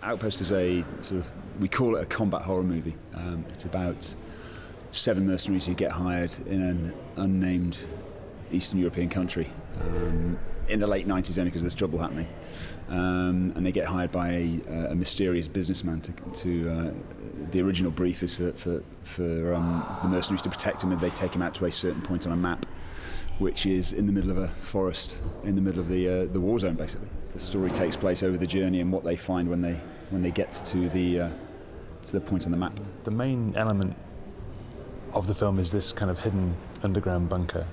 Outpost is a sort of, we call it a combat horror movie. It's about 7 mercenaries who get hired in an unnamed Eastern European country in the late 90s, only because there's trouble happening. And they get hired by a mysterious businessman to the original brief is for the mercenaries to protect him, and they take him out to a certain point on a map, which is in the middle of a forest, in the middle of the war zone, basically. The story takes place over the journey and what they find when they get to the point on the map. The main element of the film is this kind of hidden underground bunker,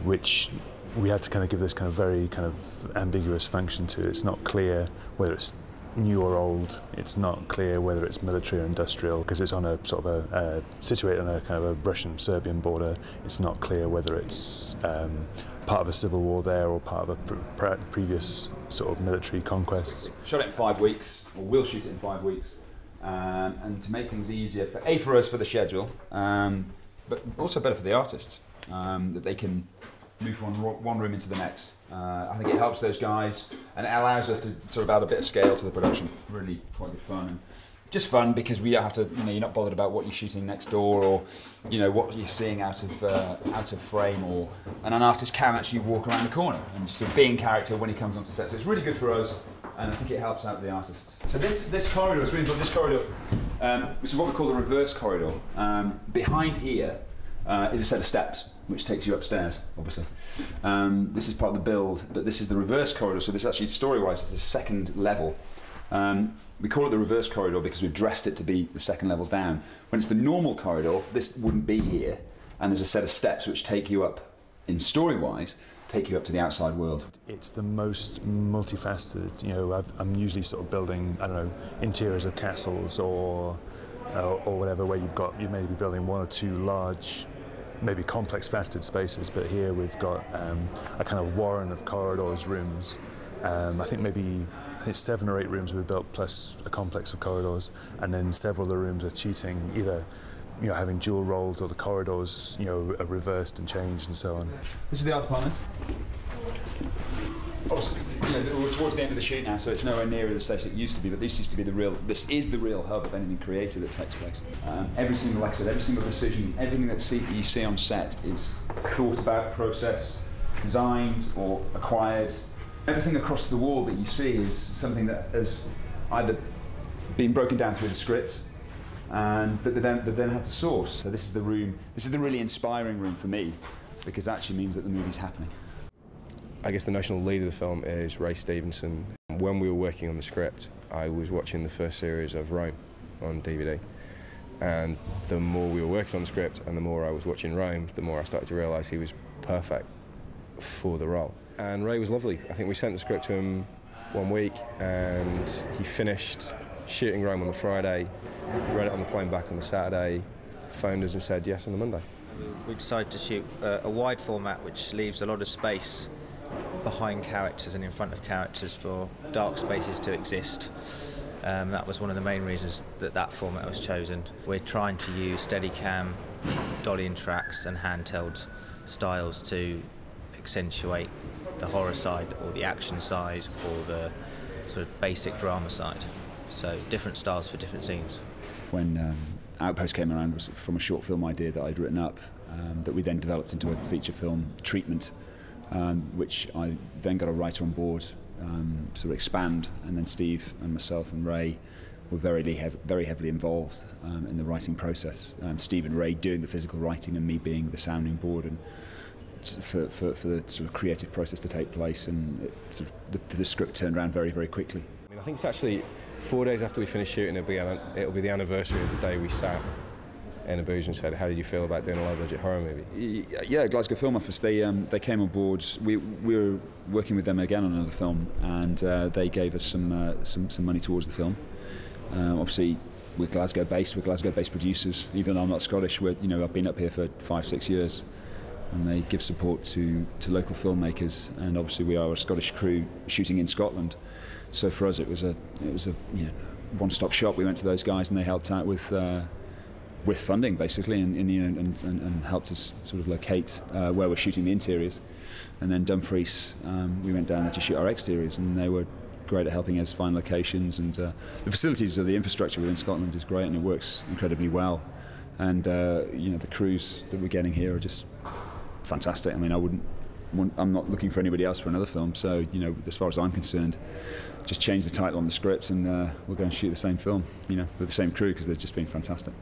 which we had to kind of give this kind of very kind of ambiguous function to. It's not clear whether it's new or old. It's not clear whether it's military or industrial, because it's on a sort of a situated on a kind of a Russian-Serbian border. It's not clear whether it's part of a civil war there or part of a previous sort of military conquests. Shot it in 5 weeks, or we'll shoot it in 5 weeks, and to make things easier for us for the schedule, but also better for the artists, that they can move from one room into the next. I think it helps those guys, and it allows us to sort of add a bit of scale to the production. Really quite good fun, and just fun because we don't have to, you're not bothered about what you're shooting next door, or what you're seeing out of frame, and an artist can actually walk around the corner and just sort of be in character when he comes onto set. So it's really good for us, and I think it helps out the artist. So this corridor, it's really important. This corridor, this is what we call the reverse corridor. Behind here is a set of steps which takes you upstairs, obviously. This is part of the build, but this is the reverse corridor, so this actually, story-wise, is the second level. We call it the reverse corridor because we've dressed it to be the second level down. When it's the normal corridor, this wouldn't be here, and there's a set of steps which take you up, in story-wise, take you up to the outside world. It's the most multifaceted. I'm usually sort of building, I don't know, interiors of castles or whatever, where you may be building 1 or 2 large, maybe complex faceted spaces, but here we've got a kind of warren of corridors, rooms. I think 7 or 8 rooms we've built, plus a complex of corridors, and then several of the rooms are cheating, either having dual roles, or the corridors are reversed and changed and so on. This is the art department. Obviously, we're towards the end of the shoot now, so it's nowhere near the stage it used to be, but this is the real hub of anything creative that takes place. Every single decision, everything that you see on set is thought about, processed, designed, or acquired. Everything across the wall that you see is something that has either been broken down through the script, and that they then had to source. So this is the room. This is the really inspiring room for me, because it actually means that the movie's happening. I guess the notional lead of the film is Ray Stevenson. When we were working on the script, I was watching the first series of Rome on DVD. And the more we were working on the script and the more I was watching Rome, the more I started to realise he was perfect for the role. And Ray was lovely. I think we sent the script to him 1 week, and he finished shooting Rome on the Friday, read it on the plane back on the Saturday, phoned us and said yes on the Monday. We decided to shoot a wide format which leaves a lot of space behind characters and in front of characters for dark spaces to exist. That was one of the main reasons that format was chosen. We're trying to use Steadicam, dolly and tracks and handheld styles to accentuate the horror side or the action side or the sort of basic drama side. So different styles for different scenes. When Outpost came around, it was from a short film idea that I'd written up, that we then developed into a feature film treatment, which I then got a writer on board to expand, and then Steve and myself and Ray were very heavily involved in the writing process. Steve and Ray doing the physical writing and me being the sounding board, and for the sort of creative process to take place, and the script turned around very, very quickly. I think it's actually 4 days after we finished shooting, it'll be the anniversary of the day we sat in a booth and said, how did you feel about doing a low-budget horror movie? Yeah, Glasgow Film Office, they came on board. We were working with them again on another film, and they gave us some money towards the film. Obviously, we're Glasgow-based producers. Even though I'm not Scottish, I've been up here for 5-6 years, and they give support to local filmmakers. And obviously, we are a Scottish crew shooting in Scotland, so for us it was a one-stop shop. We went to those guys, and they helped out with funding, basically, and helped us sort of locate where we're shooting the interiors. And then Dumfries, we went down there to shoot our exteriors, and they were great at helping us find locations, and the facilities of the infrastructure within Scotland is great, and it works incredibly well. And you know, the crews that we're getting here are just fantastic. I mean, I'm not looking for anybody else for another film, so you know, as far as I'm concerned, just change the title on the script and we'll go and shoot the same film, you know, with the same crew, because they've just been fantastic.